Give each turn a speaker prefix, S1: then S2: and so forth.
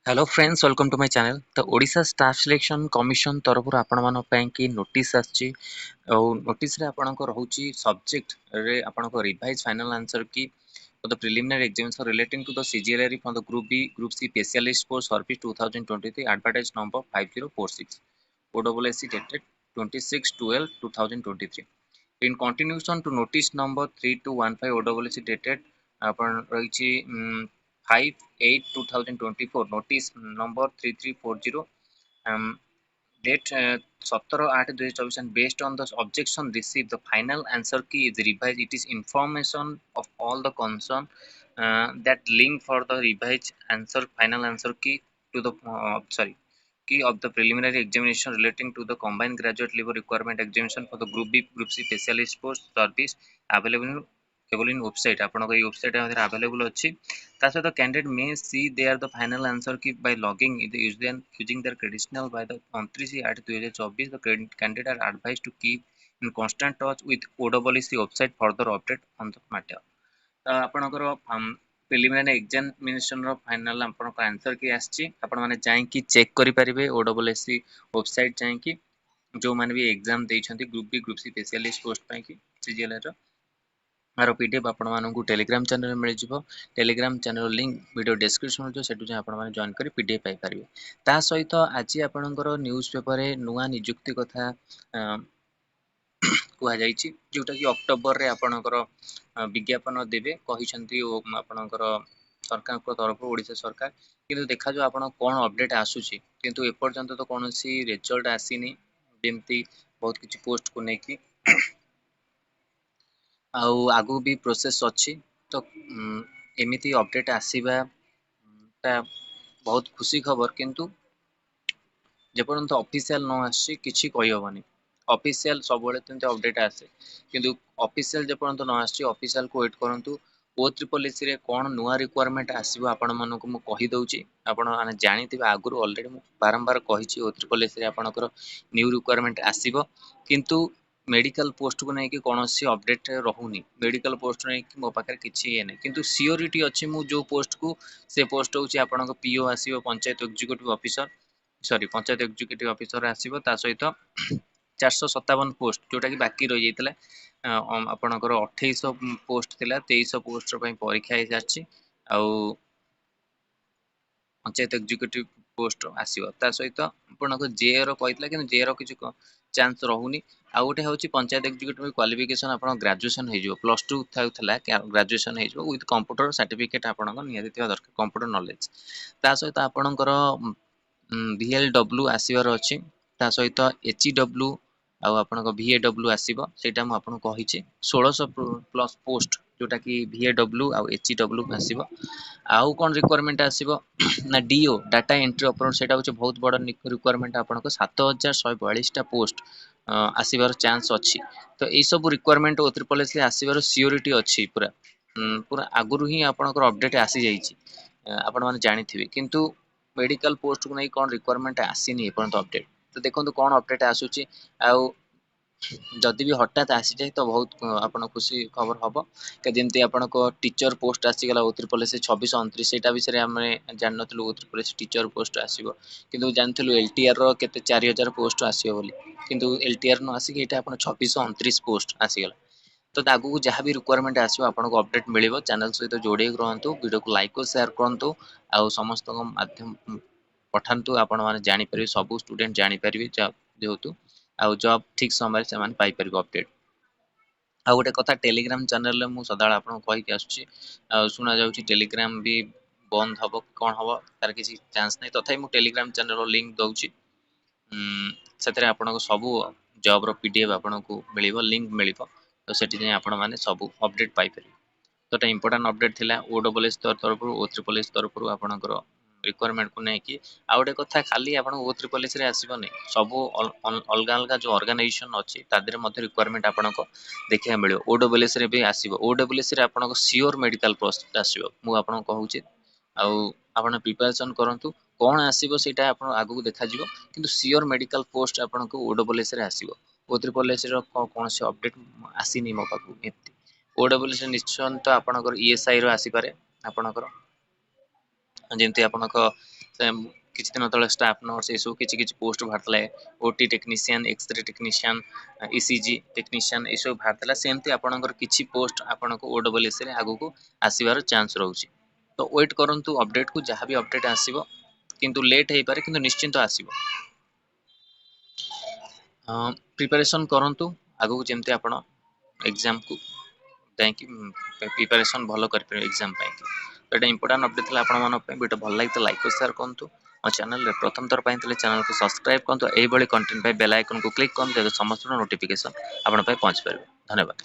S1: Hello friends welcome to my channel. तो Odisha staff selection commission तरफ आपण मान की नोटिस आछि नोटिस रे आपणको रहउची सब्जेक्ट रे आपणको रिवाइज फाइनल आंसर की for the preliminary examination relating to the CGLRE from the Group B, Group C Specialist for Service 2023 advertised number 5046 OSSC dated 26/12/2023 in continuation to notice number 3215 OSSC dated आपण रहिछि 5/8/2024 notice number 3340 um, date 17/8/2024 and based on the objection received the final answer key is revised. It is information of all the concern that link for the revised answer final answer key to the key of the preliminary examination relating to the combined graduate level requirement examination for the group B group C specialist post service available in website ଆପଣଙ୍କ ଏଇ website ମଧ୍ୟରେ available ଅଛି। ତା ସହିତ candidate may see their the final answer key by logging using their credential by the 29/8/2024 the candidate are advised to keep in constant touch with OSSC website further update on the matter. ତ ଆପଣଙ୍କର preliminary ଏକ୍ଜାମିନେସନର final ଆପଣଙ୍କ answer key ଆସିଛି ଆପଣମାନେ ଯାଇକି check କରିପାରିବେ OSSC website ଯାଇକି ଯେଉଁମାନେ ବି ଏକ୍ଜାମ ଦେଇଛନ୍ତି group B group C specialist post ପାଇଁକି CGLR यार पीडीएफ आपको टेलीग्राम चैनल मिल Telegram channel link video description अच्छे से जॉइन कर पीडीएफ पाइपर। ता सहित आज आपणकर न्यूज पेपर नुआ निजुक्ति कथा कहुई जोटा कि अक्टोबर रे आपणकर विज्ञापन देवे कहते आपणकर सरकार तरफ ओडिशा सरकार किंतु देखा जो आपण कौन अपडेट आसूची किंतु एपर्यंत तो कौन रिजल्ट आसीनी जमती बहुत किसी पोस्ट को लेकिन आगु भी प्रोसेस अच्छी तो एमती अपडेट आसवा बहुत खुशी खबर किंतु जेपर्यंत ऑफिशियल न आसी किसी कहीहबनी ऑफिशियल सब अपडेट आसे किंतु ऑफिशियल जेपर्यंत न आसी ऑफिशियल को वेट करंतु O3 रे कौन नुआ रिक्वायरमेंट आसीबो आपण मानक मु कहि दउची आपण माने जानिथिबे आगुर ऑलरेडी मु बारंबार कहिछि O3 रे आपणकर न्यू रिक्वायरमेंट आसीबो किंतु मेडिकल पोस्ट को नहीं कौन अपडेट रहुनी मेडिकल पोस्ट नहीं मो पाखे किसी ये नहीं किंतु सियोरिटी अच्छी मु जो पोस्ट को से पोस्ट हूँ आपण पीओ आसो panchayat executive officer sorry panchayat executive officer आसो ता सहित 457 पोस्ट जोटा कि बाकी रही जाता आपणकर 2800 पोस्ट थिला 2300 पोस्ट परीक्षा हो सारी पंचायत एग्जीक्यूटिव पोस्ट आसो ता सहित आपको जेआर कहला कि जेआर किसी चांस रहुनी आउ गोटे हूँ पंचायत एग्जीक्यूटिव क्वालिफिकेशन आप ग्रेजुएशन हो +2 था ग्रेजुएशन हो विथ कंप्यूटर सर्टिफिकेट आप दरकार कंप्यूटर नॉलेज ता सहित आपणकर VLW आसबार अच्छी ता सहित HEW आप VAW आसो ସେଇଟା ମୁଁ ଆପଣଙ୍କୁ କହିଛି 1600+ पोस्ट जोटा कि VAW ଆଉ HEW आसो आउ कौन रिक्वायरमेंट आसो ना DO डाटा एंट्री ऑपरेटर सेटा होचे बहुत बड़ रिक्वायरमेंट आपनको 7142 पोस्ट आसबार चांस अच्छी तो यही सब रिक्वायरमेंट O3 आसबार सियोरिटी अच्छी पूरा पूरा आगुरी ही आपनकर अपडेट आसी जाइए आपण माने जानिथिबे किंतु मेडिकल पोस्ट को नहीं कौन रिक्वायरमेंट आसीनी एपर्यंत अपडेट तो देखो कौन अपडेट आसूची आउ जदि भी हठात आसी जाए तो बहुत आपन खुशी खबर हम जमी आपको टीचर पोस्ट आसीगला O3 2629 सेटा विषय आम जान नु O3 टीचर पोस्ट आसो कि जानूँ LTR के 4000 पोस्ट आसो बोली किंतु LTR न आसिक ये 2629 पोस्ट आसीगला तो आगू जहाँ भी रिक्वायरमेंट आसो आपको अपडेट मिल चैनल सहित जोड़े रुहतु वीडियो को लाइक और शेयर करूँ आउ समस्त माध्यम पठातु आपण मैंने जापर सब स्टूडेंट जापर जेहेतु आउ जॉब ठीक समय से पाइपर अपडेट आ गोटे कथा टेलीग्राम चैनल मु सदा आपको कहीकि आसुची शुणा जाऊँगी टेलीग्राम भी बंद हम कौन हम तार किसी चांस नहीं तथापि मु टेलीग्राम चैनल लिंक दूची से आपको सबू जॉब PDF आपको मिल लिंक मिल तो से आपण मैंने सब अपडेट पाइपर तो इम्पोर्टाट अपडेट थिला OSS तरफ O3 तरफ आपणकर रिक्वायरमेंट को लेकिन आ गोटे कथा खाली आप O3 आसबनी सब अलग अलग जो ऑर्गेनाइजेशन अच्छी रिक्वायरमेंट आपको देखा मिले OSS भी आसो OSS आपको सियोर मेडिकल पोस्ट आसो मुझे कहूँ आप प्रिपेरेसन करूँ कौन आसो से आगू देखा कि सियोर मेडिकल पोस्ट आपको OSS आसो O3 कौन से अपडेट आसीनी मो पाक एमती OSS निश्चय तो आपणकर ESI आसीपे आपणकर जमती आपणक କିଛି ଦିନ ତଳେ ଷ୍ଟାଫ ନର୍ସ ଏସବୁ କିଛି କିଛି ପୋଷ୍ଟ ବାହାରିଥିଲା OT technician X ray technician ECG technician ଏସବୁ ବାହାରିଥିଲା ସେମିତି ଆପଣଙ୍କର କିଛି ପୋଷ୍ଟ ଆପଣଙ୍କୁ OSS ରେ ଆଗକୁ ଆସିବାର ଚାନ୍ସ ରହୁଛି ତ ୱେଟ୍ କରନ୍ତୁ ଅପଡେଟକୁ ଯାହା ବି ଅପଡେଟ ଆସିବ କିନ୍ତୁ ଲେଟ୍ ହେଇପାରେ କିନ୍ତୁ ନିଶ୍ଚିନ୍ତ ଆସିବ ପ୍ରିପାରେସନ୍ କରନ୍ତୁ ଆଗକୁ ଯେମିତି ଆପଣ ଏକ୍ଜାମକୁ ଯାଇକି ପ୍ରିପାରେସନ୍ ଭଲ କରିପାରିବେ ଏକ୍ଜାମ ପାଇଁ ତ ଏଇଟା ଇମ୍ପୋର୍ଟାଣ୍ଟ ଅପଡେଟ୍ ଥିଲା ଆପଣମାନଙ୍କ ପାଇଁ ଭିଡ଼ିଓ ଭଲ ଲାଗିଲେ ଲାଇକ୍ ଓ ସେୟାର କରନ୍ତୁ ମୋ ଚ୍ୟାନେଲରେ ପ୍ରଥମ ଥର ପାଇଁ ଥିଲେ ଚ୍ୟାନେଲକୁ ସବସ୍କ୍ରାଇବ୍ କରନ୍ତୁ ଏଇଭଳି କଣ୍ଟେଣ୍ଟ ପାଇଁ ବେଲ୍ ଆଇକନକୁ କ୍ଲିକ୍ କରନ୍ତୁ ଯାতে ସମସ୍ତଙ୍କ ନୋଟିଫିକେସନ୍ ଆପଣଙ୍କ ପାଇଁ ପହଞ୍ଚି ପାରିବ ଧନ୍ୟବାଦ